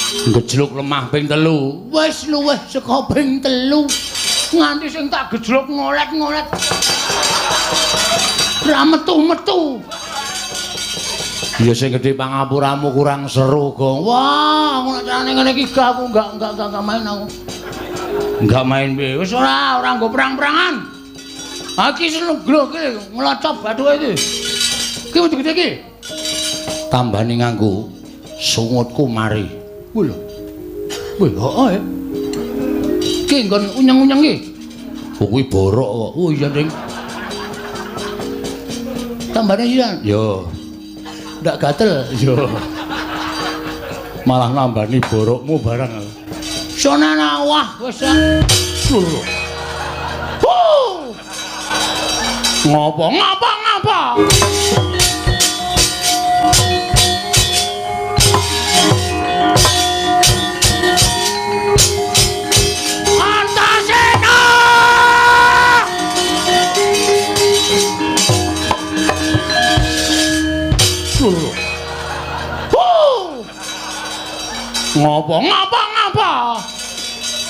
Gejluk lemah ping 3. Wis luwih saka ping 3. Nganti sing tak gejluk ngolet-ngolet. Ra metu-metu. Ya sing gedhe pangapuramu kurang seru, Gong. Wah, ngono carane ngene iki aku enggak main aku. Enggak main piye? Wis ora nggo perang-perangan. Aki senegro iki nglocop bathuke iki. Ki wis gede iki. Tambani nganggo sungutku mari. Lho. Wih, heeh. Ki nggon unyeng-unyeng iki. Kuwi borok kok. Oh iya, Ding. Tambane sian. Yo. Ndak gatel. Yo. Malah nambani borokmu barang. Sonana wah wis. Lho. Ngopo? Antasena! Ngopo?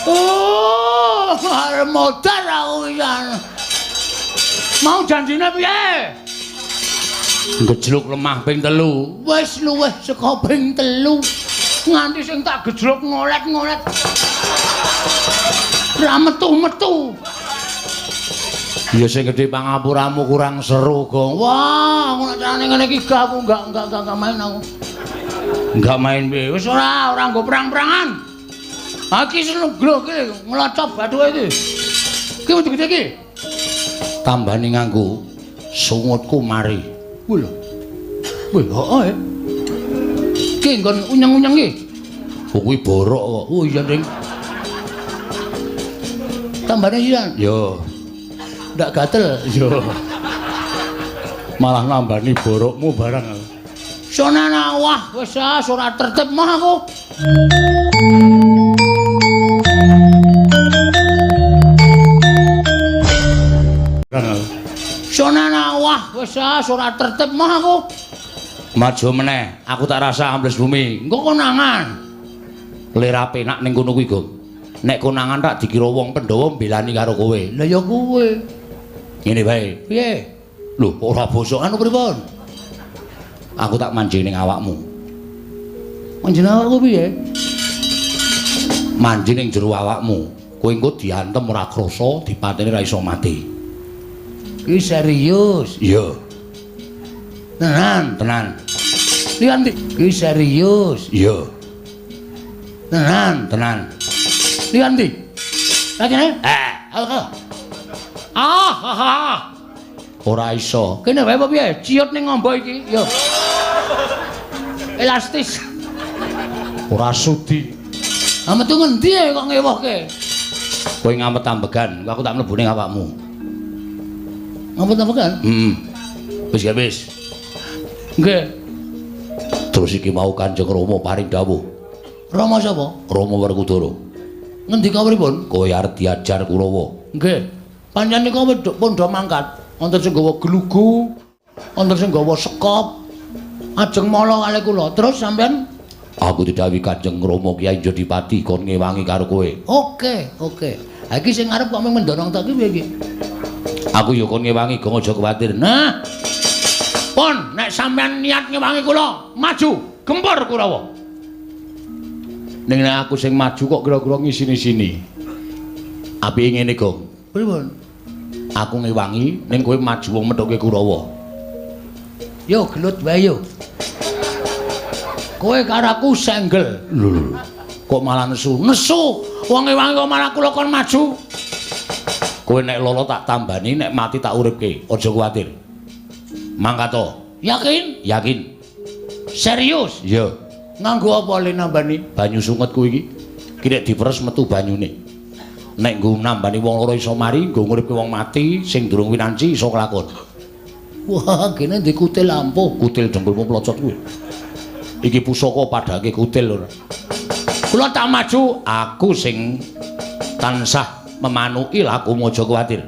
Oh, arep modar aku pisan. Mau janjine piye? Gejluk lemah ping 3. Wis luwih saka ping 3. Nganti sing tak gejluk ngolet-ngolet. Ra metu-metu. Ya sing gedhe pangapuramu kurang seru, Gong. Wah, ngono carane ngene iki aku enggak main aku. Enggak main piye? Wis ora nggo perang-perangan. Aki senegro iki nglocop bathuke iki. Ki wis gede iki. Tambani nganggo sungutku mari. Lho. Wih, heeh. Ki nggon unyeng-unyeng iki. Kuwi borok kok. Oh iya, Ding. Tambane sian. Yo. Ndak gatel. Yo. Malah nambani borokmu barang. Sonana wah wis ora tertib mah aku. Sonana wah wis ora tertib mah aku. Maju meneh, aku tak rasa ambles bumi. Engko konangan. Lera penak ning kono kuwi, Gong. Nek konangan tak dikira wong Pandhawa mbelani karo kowe. Lah ya kowe. Ngene bae. Piye? Lho, ora bosok anu pripun? Aku tak manjing ning awakmu. Manjing awakku piye? Manjing ning jero awakmu. Kowe engko diantem ora krasa, dipateni ra iso mati. Ki serius. Iya. Tenan. Lianti. Ki serius. Iya. Tenan. Lianti. Lagene? Ora iso. Kene wae apa piye? Ciut ning ngombo iki. Yo. Elastis. Ora sudi. Metu ngendi kok ngewohke? Kowe ngamet ambegan, aku tak mlebu ning awakmu. Ngamet ambegan? Wis ya wis. Nggih. Terus iki mau Kanjeng Rama paring dawuh. Rama sapa? Rama Werkudara. Ngendika pripun? Kowe arep diajar Kurawa. Nggih. Panjenengan pondho mangkat. Wonten sing gawa glugu, wonten sing gawa sekop. Ajeng mala kalih kula. Terus sampean aku didhawuhi Kanjeng Rama Kyai Jodipati kon ngewangi karo kowe. Oke. Ha iki sing arep kok mendorong tak iki piye iki? Aku ya kon ngewangi, Gong aja kuwatir. Nah. Pon, nek sampean niat ngewangi kula, maju, gempur Kurawa. Ning nek aku sing maju kok kira-kira ngisini-sini. Apike ngene, Gong? Pripun? Aku ngewangi ning kowe maju wong methuke Kurawa. Yo gelut wae yo. Kowe karo aku senggel. Lho. Kok malah nesu? Nesu. Wong ngewangi kok malah kula kon maju. Kowe nek lolo tak tambani, nek mati tak uripke. Aja kuwatir. Mangkato. Yakin? Yakin. Serius? Iya. Nganggo apa le nambani? Banyu sunget kuwi iki. Ki nek diperes metu banyune. Nek nggo nambani wong loro iso mari, nggo nguripke wong mati sing durung winanci iso kelakon. Wah, kene dikutil lampu. Kutil dengkulmu plocot kuwi. Iki pusaka padhake kutil lho. Kula tak maju, Aku sing tansah memanuki lakumu aja kuwatir.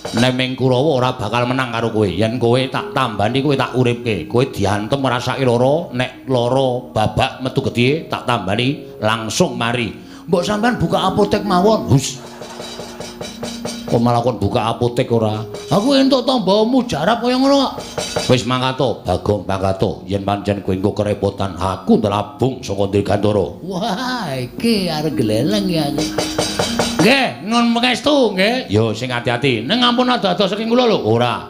Nek ming Kurawa ora bakal menang karo kowe. Yen kowe tak tambani kowe tak uripke. Kowe diantem ngrasake lara, nek lara babak metu gedhe tak tambani langsung mari. Mbok sampean buka apotek mawon. Hus. Kok malah kon buka apotek ora? Aku entuk tamba mujarab kaya ngono kok. Wis mangkato, Bagong mangkato. Yen pancen kowe engko kerepotan, aku ndelabung saka Dirgantara. Wah, iki arep gleleng ya. Nggih, nun mengestu nggih. Yo sing ati-ati. Ning ampun ada-ada saking kula lho. Ora.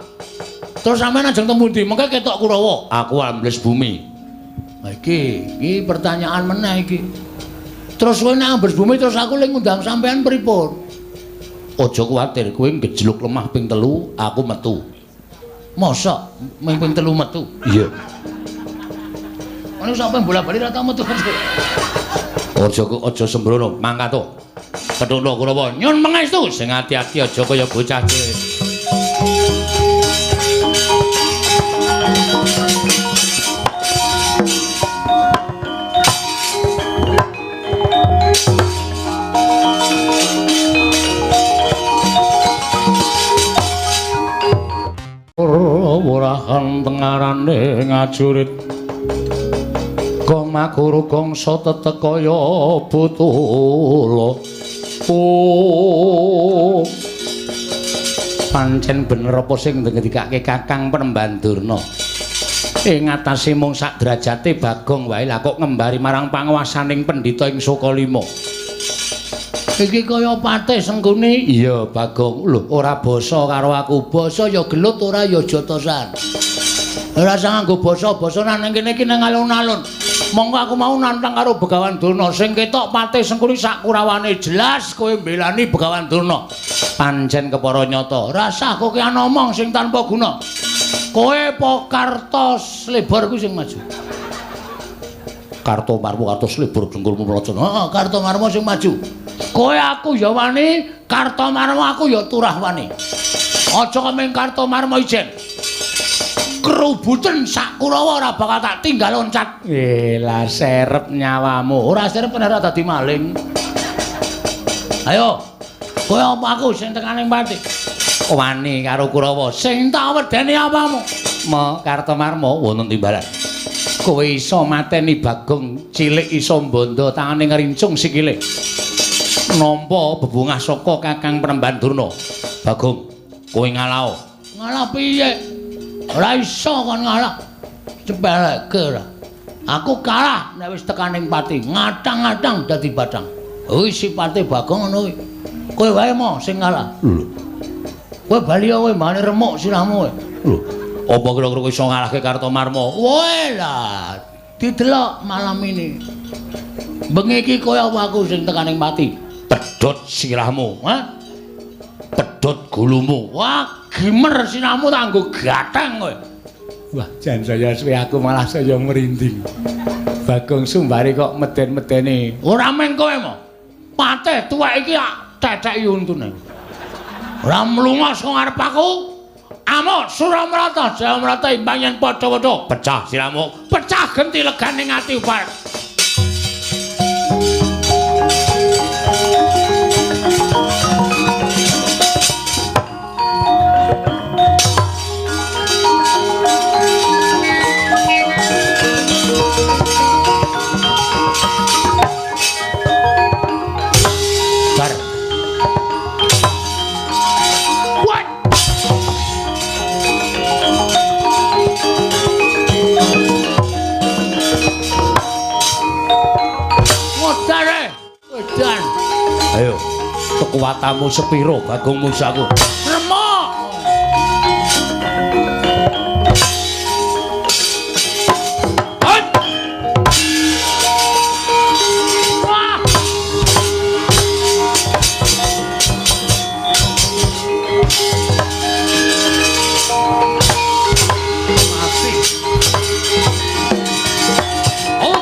Terus sampean ajeng temu ndi? Mengke ketok Kurawa. Aku ambles bumi. Nah, iki pertanyaan meneh iki. Terus kowe nek ambles bumi terus aku ling ngundang sampean pripun? Aja kuwatir, kowe ngejluk lemah ping 3, aku metu. Mosok ping 3 metu. Iya. Ono sampean bola-bali ra tau metu. Aja sembrono, mangkato. Kethono Kurawa, nyun mengestu sing ati-ati aja kaya bocah cilik. Wurahan tengarane ngajurit gong maguru gongso tetekaya butula. Oh, pancen bener apa sing ngendikake Kakang Prembandurna. Ing atase mung sak derajate Bagong wae lah kok ngembari marang panguwasaning pendhita ing Sokalima. Iki kaya patih sengkune. Iya, Bagong. Lho, ora basa karo aku. Basa ya gelut ora ya jotosan. Ora usah nganggo basa-basa nang kene iki nang alun-alun. Monggo aku mau nantang karo Begawan Durna sing ketok patih sengkuni sak kurawane jelas kowe mbelani Begawan Durna. Pancen kepara nyata, rasah kowe ana omong sing tanpa guna. Kowe apa Kartos Lebor kuwi sing maju? Kartomarma Kartos Lebor dengkulmu mlocot. Heeh, Kartomarma sing maju. Kowe aku ya wani, Kartomarma aku ya turah wani. Aja kemeng Kartomarma ijen. Kerubutan sak Kurawa ora bakal tak tinggal loncat. Lah serep nyawamu. Ora serep bener dadi maling. Ayo. Kowe apa aku sing tekaning pati? Wani karo Kurawa. Sing tak wedeni apamu? Ma Kartomarma wonten timbalan. Kowe iso mateni Bagong cilik iso mbondo tangane ngrincung sikile. Nampa bebungah saka Kakang Prembandurna. Bagong, kowe ngalah. Ngalah piye? Ora iso kon ngalah. Cepeleke ora. Aku kalah nek wis tekaning pati, ngatang-ngatang dadi batang. Kuwi sipate Bagong ngono kuwi. Kowe wae mo sing ngalah. Lho. Kowe bali kowe mane remuk sirahmu kowe. Lho, apa kira-kira kowe iso ngalahke Kartomarma? Wae lah. Didelok malam ini. Bengi iki kowe apa aku sing tekaning pati? Pedhot sirahmu, Hah? pedhot gulumu. Wah, gimer sirahmu tak nggo gatheng kowe. Wah, jan saya suwe aku malah saya merinding. Bagong Sumbari kok meden-medeni. Ora meng kowe mo. Patih tuwek iki cecek yuntune. Ora mlungos kok ngarep aku. Amuk Suramrata, Jayamrata imbang yen padha-padha. Pecah sirahmu. Pecah genti leganing ati ubar. Ayo, kekuatanmu sepiro Bagong Musaku? Remuk! Wah! Mati. Oh!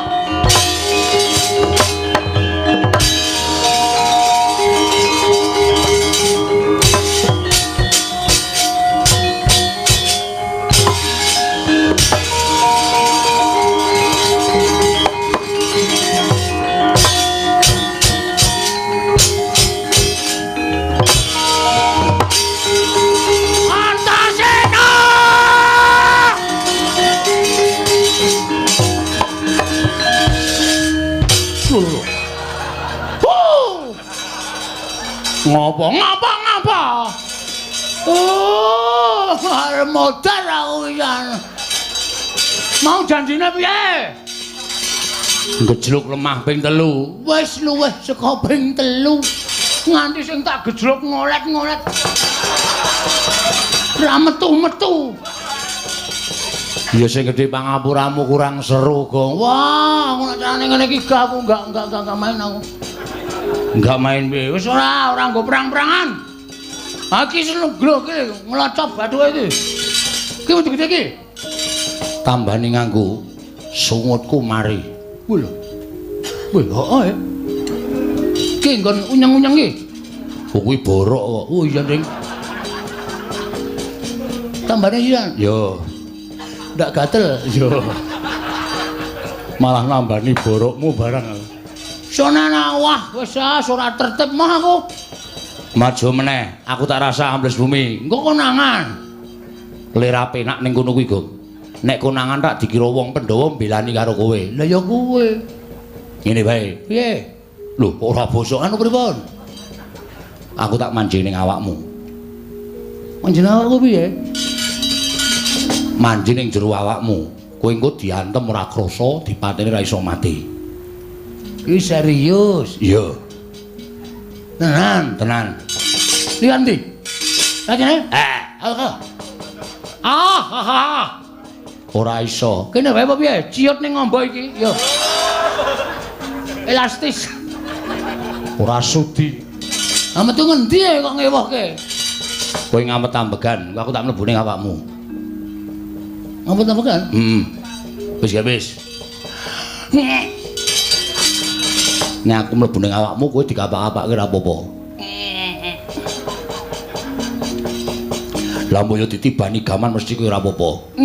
Lho. Ngapa? Oh, arep modar aku pisan. Mau janjine piye? Gejluk lemah ping 3. Wis luwih saka ping 3. Nganti sing tak gejluk ngolet-ngolet. Ra metu-metu. Ya sing gedhe pangapuramu kurang seru, Gong. Wah, aku nek carane ngene iki aku enggak main aku. Enggak main piye? Wis ora nggo perang-perangan. Aki senegro iki nglocop bathuke iki. Ki gede iki. Tambani nganggo sungutku mari. Wih lho. Wih, heeh. Ki nggon unyeng-unyeng iki. Kuwi borok kok. Oh iya, Ding. Tambane sisan. Yo. Ndak gatel. Yo. Malah nambani borokmu barang. Sonana wah wis ora tertib mah aku. Maju meneh, aku tak rasa ambles bumi. Engko konangan. Lera penak ning kono kuwi, Gong. Nek konangan tak dikira wong Pandhawa mbelani karo kowe. Lah ya kowe. Ngene bae. Piye? Lho, ora bosok Anu pripun? aku tak manjing ning awakmu. Manjing awakku piye? Manjing ning jero awakmu. Kowe engko diantem ora krasa, dipateni ra iso mati. Iki serius. Iya. Tenan. Lihat ndi? Lagi nih? Ora iso. Kene wae apa piye? Ciut ning ngombo iki. Yo. Elastis. Ora sudi. Metu ngendi kok ngewohke? Kowe ngamet ambegan, aku tak mlebu ning awakmu. Ngamet ambegan? Wis ya wis. Nek aku mlebu ning awakmu kowe dikapak-kapake ora apa-apa. Lah mbok yo ditibani gaman mesti kowe ora apa-apa.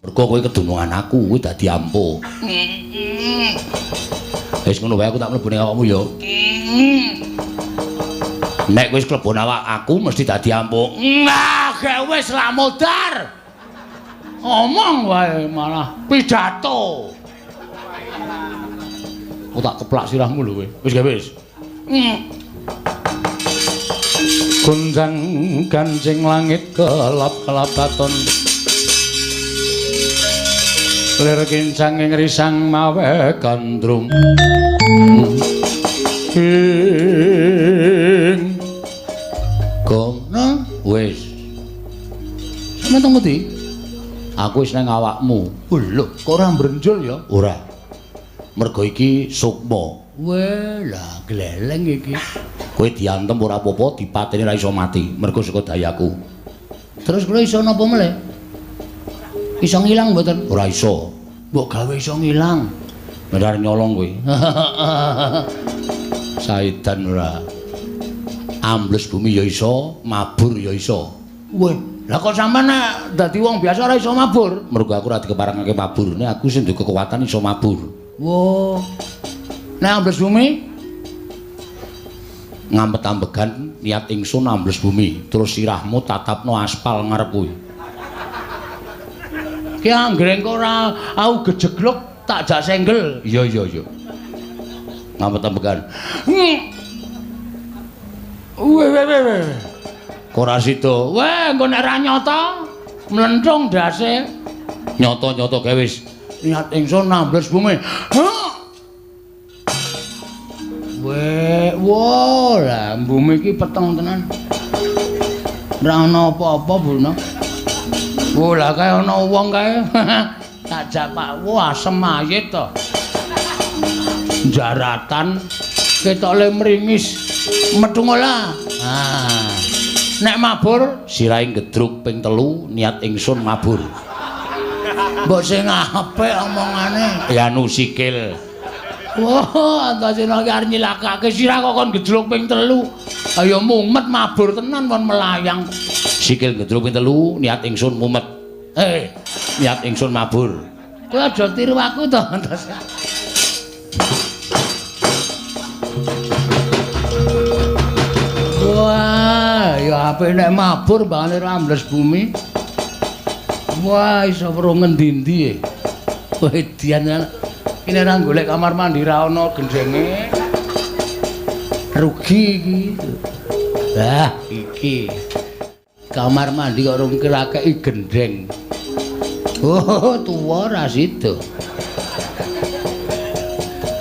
Mergo kowe kedunungan aku, kowe dadi ampuh. Wis ngono wae aku tak mlebu ning awakmu yo. Nek kowe wis klebon awak aku mesti dadi ampuh. Gak wis lah modar. Omong wae malah pidato. Aku tak keplak sirahmu lho kowe. Wis gawe wis. Gunjang kancing langit kelap-kelap katon. Lir kincang ing risang mawe gandrung. Gong, wis. Sampe teng ngendi? Aku wis nang awakmu. Lho, kok ora mbrenjol ya? Ora. Mergo iki sukma. Weh, lah gleleng iki. Kowe diantem ora apa-apa, dipateni ra iso mati, mergo saka dayaku. Terus kula iso napa meneh? Iso ngilang mboten? Ora iso. Mbok gawe iso ngilang. Benar nyolong kowe. Saidan ora. Ambles bumi ya iso, mabur ya iso. Weh, lah kok sampean nek dadi wong biasa ora iso mabur? Mergo aku ora dikeparengake mabur. Nek aku sing duwe kekuatan iso mabur. Wo. Nek ambles bumi ngampet ambegan niat ingsun ambles bumi terus sirahmu tatapno aspal ngarep kuwi. Ki anggere kok ora aku gejegluk tak jak senggel. Iya. Ngampet ambegan. Weh. Kok ora sida. Weh, engko nek ra nyata mlenthung dase. Nyata-nyata gawe wis. Niat ingsun ambles bumi. Weh, wah, lah bumi iki peteng tenan. Ora ana apa-apa, Buna. Wah, lah kaya ana wong kae. Tak jak Pak, wah asem ayit to. Jaratan ketok le mringis metu ngolah. Nek mabur Sirahe gedruk ping 3 niat ingsun mabur. mbok sing apik omongane. Ya anu sikil. Wah, Antasena iki arep nyilakake sirah kok kon gedruk ping 3. Ayo mumet mabur tenan kon melayang. Sikil gedruk ping 3 niat ingsun mumet. Niat ingsun mabur. Kowe aja tiru aku to, Antasena. Wah, ya apik nek mabur bangane ambles bumi. Wah, iso weruh ngendi-endi. Wedian kan. Ini ra golek kamar mandi ra ono gendenge. Rugi iki. Lah, iki. Kamar mandi kok rung kirakeki gendeng. Oh, tuwa ra sido.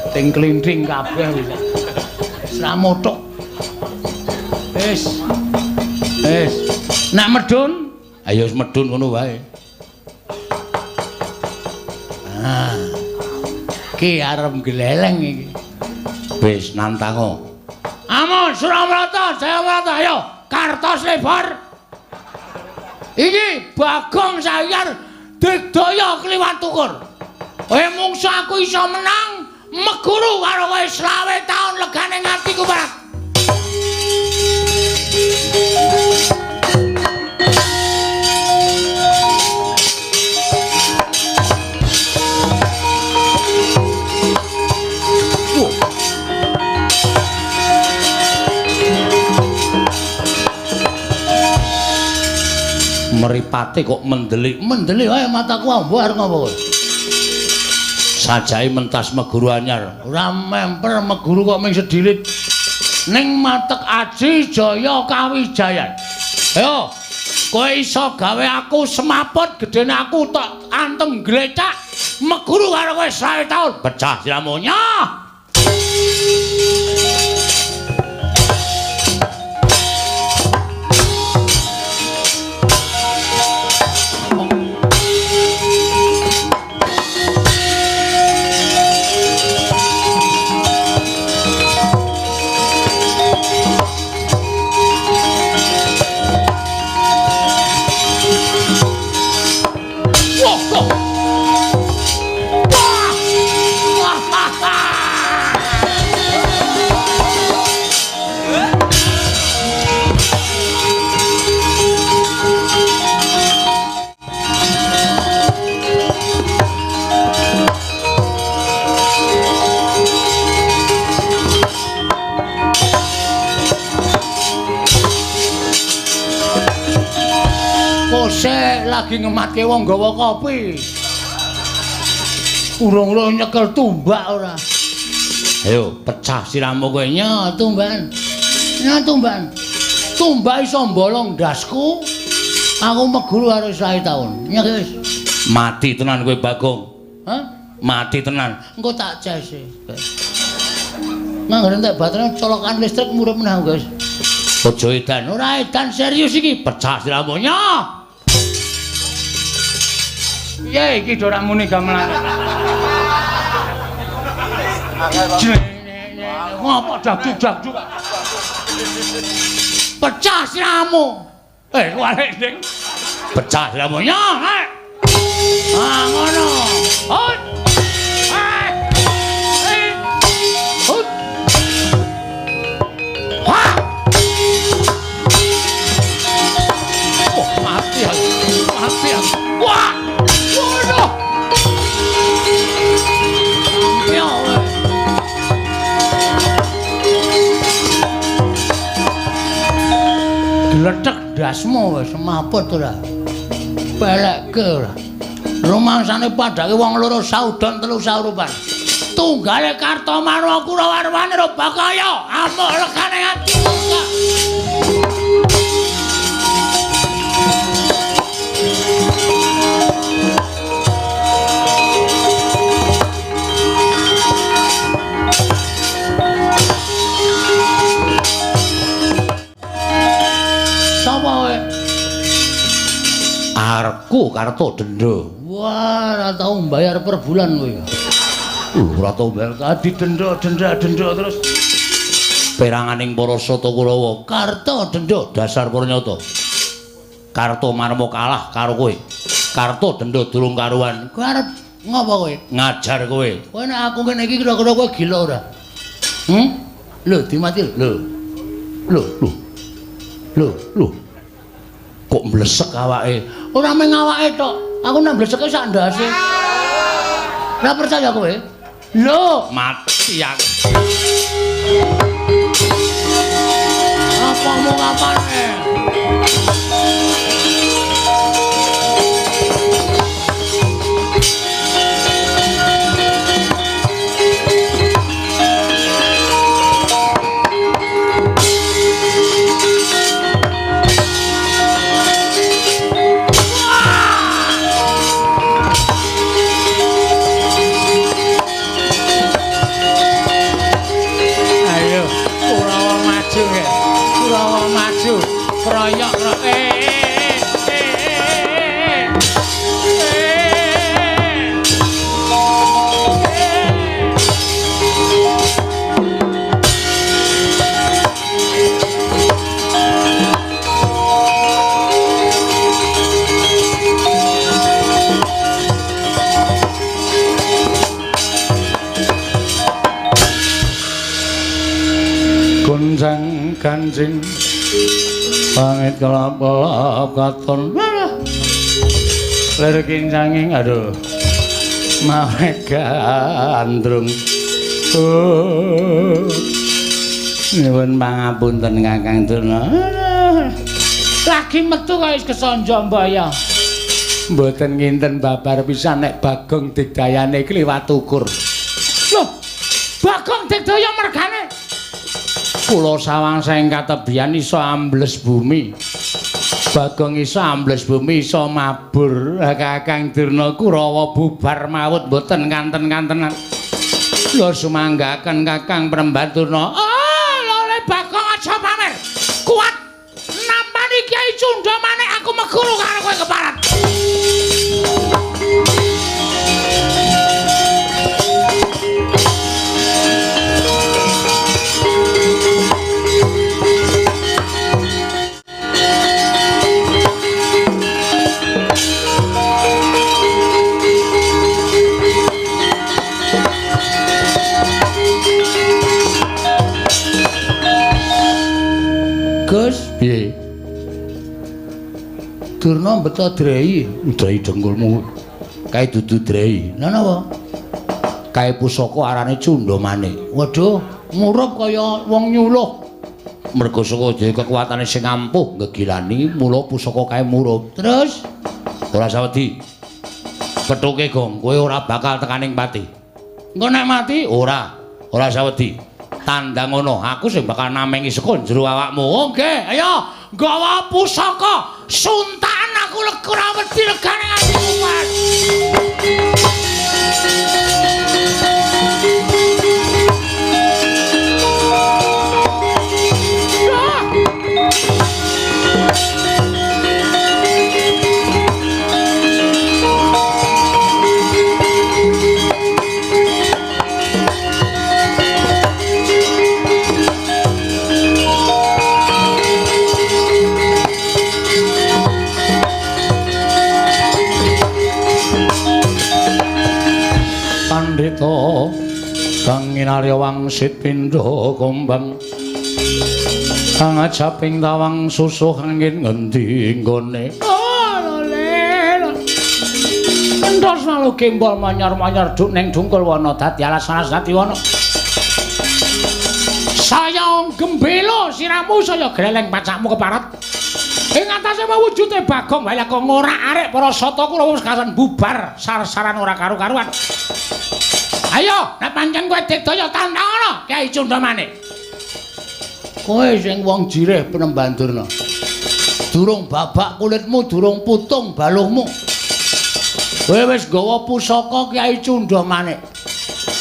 Ting klintring kabeh wis. Ra motok. Wis. Nek medun, ayo wis medun ngono wae. Ah. Ki arep gleleng iki. Wis nantango. Amun Suramarta, Jayawrata, ayo kartos lebar. Iki Bagong Sahyar digdaya kliwat tukur. Kowe mungsu aku iso menang meguru karo kowe 20 taun legane ngatiku barak. Meripate kok mendelik wae mataku ambar ngopo kowe. Sajae mentas meguru anyar. Ora memper meguru kok ming sedilit. Ning matek aji jaya kawijayan. Ayo, kowe iso gawe aku semaput gedene aku tok antem glecak meguru karo kowe 20 taun. Pecah siramunya. Lagi ngematke wong gawa kopi. Urung-urung nyekel tumbak ora. Ayo pecah siramu kowe nya tumban. Nya tumban. Tumbak iso mbolong ndasku. Aku meguru karo 20 taun. Nya wis. Mati tenan kowe Bagong. Hah? Mati tenan. Engko tak cese. Manggone entek baterai colokan listrik murip menah guys. Aja edan, ora edan serius iki. Pecah siramu nya. Ya iki ora muni gamelan. Ngopo dagdug-dagdug. Pecah siramu. Walik Ding. Pecah siramunya. Ah ngono. Hut. Hut. Wah. Oh, mati aku. Mati aku. Wah. Waduh. Gletek dasmu wis semaput ora. Pelekke ora. Rumangsane padake wong loro saudon telu saurupan. Tunggale Kartomarma Kurawarwane Robakaya amuk legane atiku. Arku Karto Denda. Wah, ora tau mbayar per bulan kowe. Ora tau mbayar tadi denda terus peranganing para Sata Kurawa. Karto Denda dasar Purnyata. Kartomarma kalah karo kowe. Karto Denda durung karuan. Kowe arep ngopo kowe? Ngajar kowe. Kowe nek aku ngene iki kira-kira kowe gila ora? Lho, dimati lho. Lho. Kok mlesek awake? Ora mung awake tok. Aku nek mleseke sak ndase. Ora percaya kowe? Lho, mati aku. Apa mau kapane? kroyok gunjang kancing pangit kelap-kelap katon lir kincanging aduh mawek gandrung nyuwun pangapunten Kakang Durna lagi metu kaya wis kesonjo mbaya mboten nginten babar pisan nek Bagong digdayane kliwat ukur lho Bagong digdaya mergane kula sawangsa ing katebian iso ambles bumi. Bagong iso ambles bumi iso mabur. Kakang Durna Kurawa bubar mawut mboten kanten-kantenan. Lha sumanggaken Kakang Prembaturna. Oh, lha Bagong aja pamer. Kuat nampani Kyai Cundha maneh aku meguru karo kowe keparat. Gus, piye? Durna beto drei, drei dengkulmu. Kae dudu drei. Lah napa? Kae pusaka arane Cundha Manik. Waduh, murup kaya wong nyuluh. Mergo saka dhewe kekuatane sing ampuh ngegilani, mula pusaka kae murup. Terus ora sawedi. Pethuke Gong, kowe ora bakal tekaning pati. Engko nek mati ora sawedi. Tandang ngono, aku sing bakal namengi saka jero awakmu. Oke, ayo gawa pusaka suntakan aku ora wedi legane atiku, Mas. Pandhita kang inarya wangsit pindha kombang kang ajaping tawang susuh angin ngendi nggone entos malu gembol manyar-manyar duk ning dungkul wana dadi alas-alas dadi wana saya gembelo siramu saya greleng pacakmu keparat ing atase wujude Bagong wae kok ngorak-arik para sata kula wis kasan bubar sar-saran ora karu-karuan. Ayo, nek pancen kowe digdaya tandangana Kyai Cundha Manik. Kowe sing wong jireh Prembaturna. Durung babak kulitmu, durung putung baluhmu. Kowe wis gawa pusaka Kyai Cundha Manik.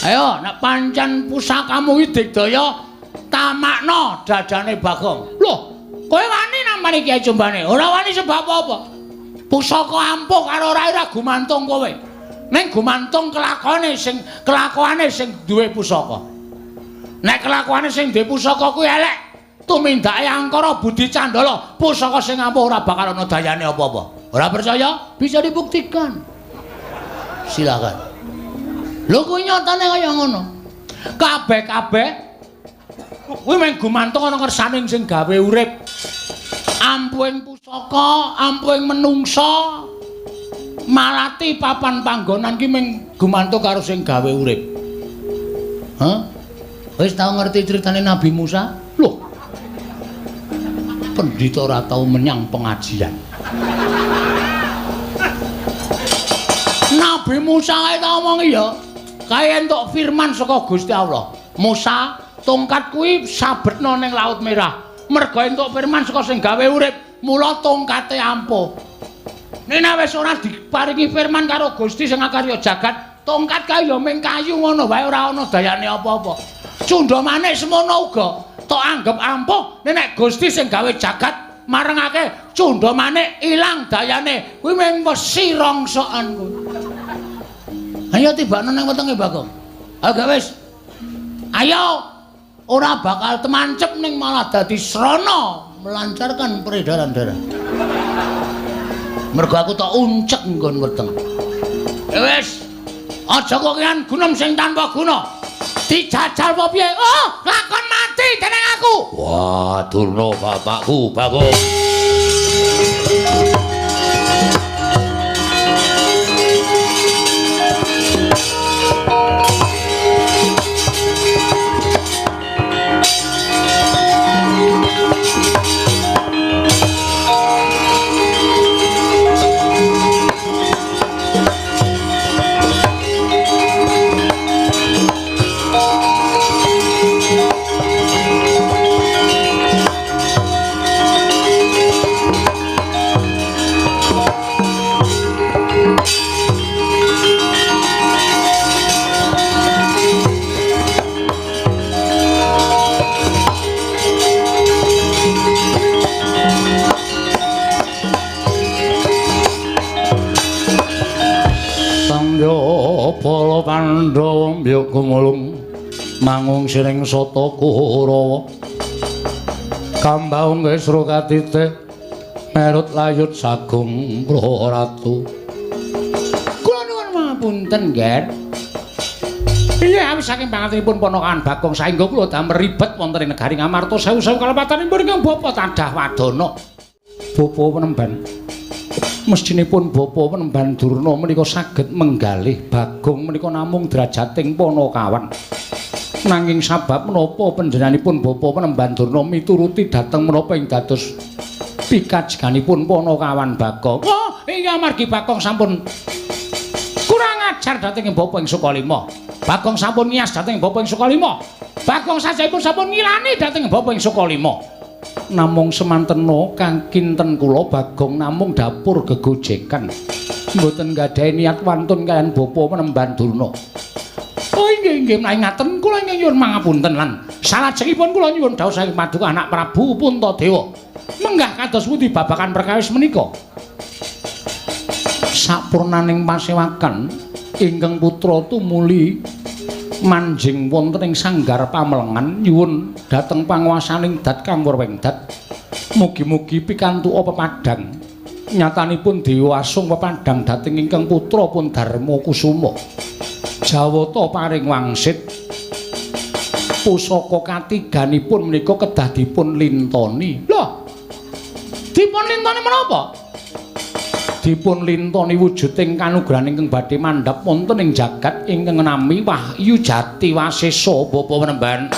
Ayo, nek pancen pusakamu iki digdaya tamakna dadane Bagong. Loh, kowe wani nampani Kyai Cundha Manik? Ora wani sebab apa? Pusaka ampuh karo ora gumantung kowe. Ning gumantung kelakuane sing duwe pusaka. Nek kelakuane sing duwe pusaka kuwi elek, tumindake angkara budi candala, pusaka sing ampuh ora bakal ana dayane apa-apa. Ora percaya? Bisa dibuktikan. Silakan. Lho kuwi nyatane kaya ngono. Kabeh-kabeh kuwi mung gumantung ana kersaning sing gawe urip. Ampuhing pusaka, ampuhing menungsa. Malati papan panggonan ki mung gumantung karo sing gawe urip. Hah? Wis tau ngerti critane Nabi Musa? Loh. Pendhita ora tau menyang pengajian. Nabi Musa kae tau ngomong ya. Kae entuk firman saka Gusti Allah. Musa, tongkat kuwi sabetna ning Laut Merah. Mergo entuk firman saka sing gawe urip, mula tongkate ampuh. Nek wis ora diparingi firman karo Gusti sing akarya jagat, tongkat kae ya mung kayu ngono wae ora ana dayane apa-apa. Cundha Manik semono uga tok anggap ampuh nek Gusti sing gawe jagat marengake Cundha Manik ilang dayane. Kuwi mung wesi rongsokan kuwi. Ayo tibakno nang wetenge Bagong. Ayo wis. Ayo ora bakal temancep ning malah dadi srana melancarkan peredaran darah. Mergo aku tak uncek nggon weteng. Wis. Aja kok kian gunem sing tanpa guna. Dijajal apa piye? Oh, lakon mati dening aku. Wah, Durna bapakku, Bagong. Bala Pandhawa mbiyok gumulung mangung siring sata Kurawa kambaung Wisra katitih merut layut sagung Ratu. Kula nuwun pangapunten, Nger. Iya, awis saking pangatenipun ponakan Bagong saengga kula damel ribet wonten ing negari Ngamarta sewu-sewu kalepatanipun ingkang Bapa Tadah Wadana. Bapa Penemban. Mestinipun Bapa Penemban Durna menika saged menggalih Bagong menika namung drajating Panakawan. Nanging sabab menapa panjenenganipun Bapa Penemban Durna mituruti dhateng menapa ing dados pikajenganipun Panakawan Bagong. Oh, inggih amargi Bagong sampun kurang ajar dhateng Bapa ing Sukalima. Bagong sampun ngias dhateng Bapa ing Sukalima. Bagong sajaipun sampun ngilani dhateng Bapa ing Sukalima. Namung semantena kang kinten kula Bagong namung dapur gegojekan mboten gadhahi niat wantun kaliyan Bapa Penemban Durna. Oh inggih menawi ngaten kula nyuwun mangapunten lan salajengipun kula nyuwun dawuh saking Paduka Anak Prabu Puntadewa menggah kados pundi babagan perkawis menika. Sapurnaning pasewakan ingkang putra tumuli manjing wonten ing sanggar pamelengan nyuwun dhateng panguwasaning dat kang werwengdat mugi-mugi pikantuk pepadhang nyatanipun Dewa Asung pepadhang dhateng ingkang putra pun Darma Kusuma Jawata paring wangsit pusaka katiganipun menika kedah dipun lintoni. Lho dipun lintoni menapa? Dipun lintoni wujuding kanugrahan ingkang badhe mandhap wonten ing jagat ingkang nami Wahyu Jati Wasesa Bapa Penemban.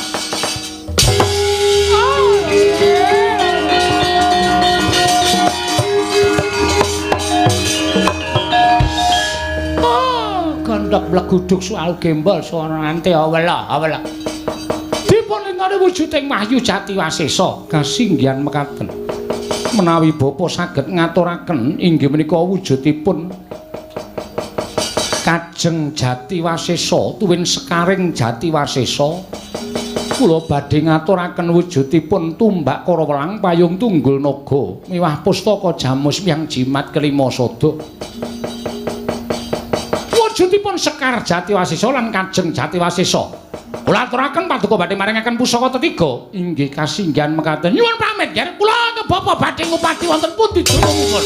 Oh, gandhak bleguduk soal gembol suara ante awela. Dipun lintoni wujuding Wahyu Jati Wasesa kasinggihan mekaten. Menawi Bapa saged ngaturaken inggih menika wujudipun Kajeng Jati Wasesa tuwin sekaring Jati Wasesa kula badhe ngaturaken wujudipun tumbak Karawelang payung tunggul naga miwah pustaka jamus miyang jimat kelima sada. Wujudipun Sekar Jati Wasesa lan Kajeng Jati Wasesa kula aturaken Paduka badhe maringaken pusaka tetiga inggih kasinggihan mekaten. Nyuwun pamit yer kula ke Bapa badhe ngupati wonten pundi durungipun.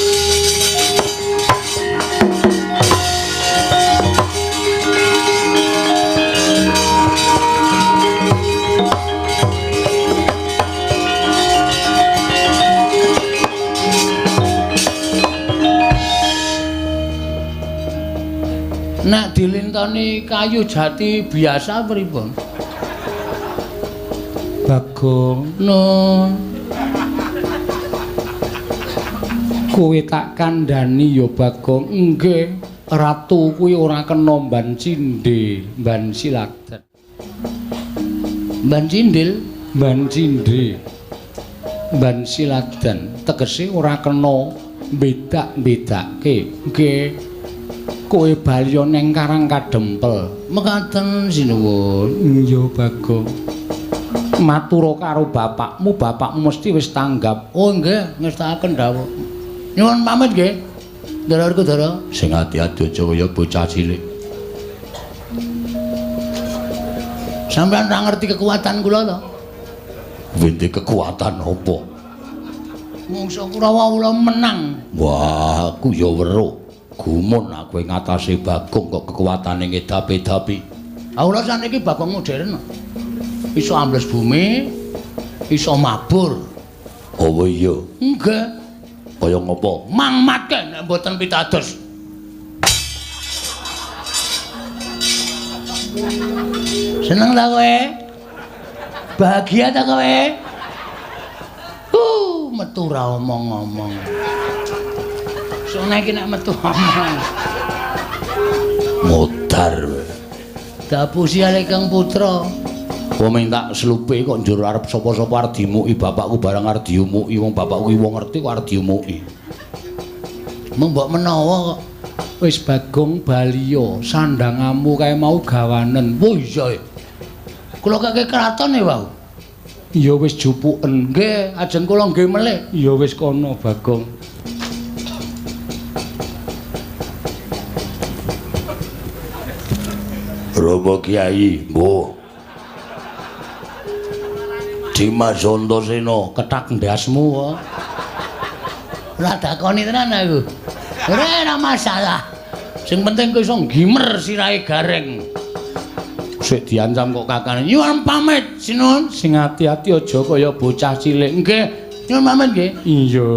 Nek dilintoni kayu jati biasa pripun? Bagong, nun. Kowe tak kandhani ya Bagong, nggih. Ratu kuwi ora kena mban cindhe, mban siladen. Mban cindil, mban cindhe. Mban siladen tegese ora kena bedak-bedake. Nggih. Kowe balya neng Karang Kadempel. Mekaten sinuwun. Iya Bagong. Matura karo bapakmu mesti wis tanggap. Oh nggih, ngestakaken dawuh. Nyuwun pamit nggih. Ndara Kudara. Sing ati-ati aja kaya bocah cilik. Sampeyan ora ngerti kekuatan kula to? Wente kekuatan apa? Mungsa Kurawa kula menang. Wah, aku ya weruh. Gumun aku ing ngatasé Bagong kok kekuatane ngedapi-dapi. Kula saniki Bagong modern. Iso ambles bumi, iso mabur. Oh iya. Nggih. Kaya ngopo? Mangmatke nek mboten pitados. Seneng ta kowe? Bahagia ta kowe? Metu ra omong-omong. Sone iki nek metu omong. Modar. Dapusi ale Kang Putra. Kok minta slupe kok njur arep sapa-sapa arep dimuki bapakku barang arep diumuki wong bapakku ki wong ngerti kok arep diumuki. Mbok menawa kok Wis Bagong Baliya, sandangamu kae mau gawanen. Oh iya. Kula kake kraton e wau. Ya wis jupuken. Nggih, ajeng kula nggih melih. Ya wis kono Bagong. Rama Kyai, mbuh. Dimas Antasena, ketak ndasmu kok. Ora dakoni tenan aku. Ora masalah. Sing penting kowe iso gimer sirahe gareng. Sik diancam kok kakane. Nyuwun pamit, sinuwun. Sing ati-ati aja kaya bocah cilik. Nggih, nyuwun pamit nggih. Iya.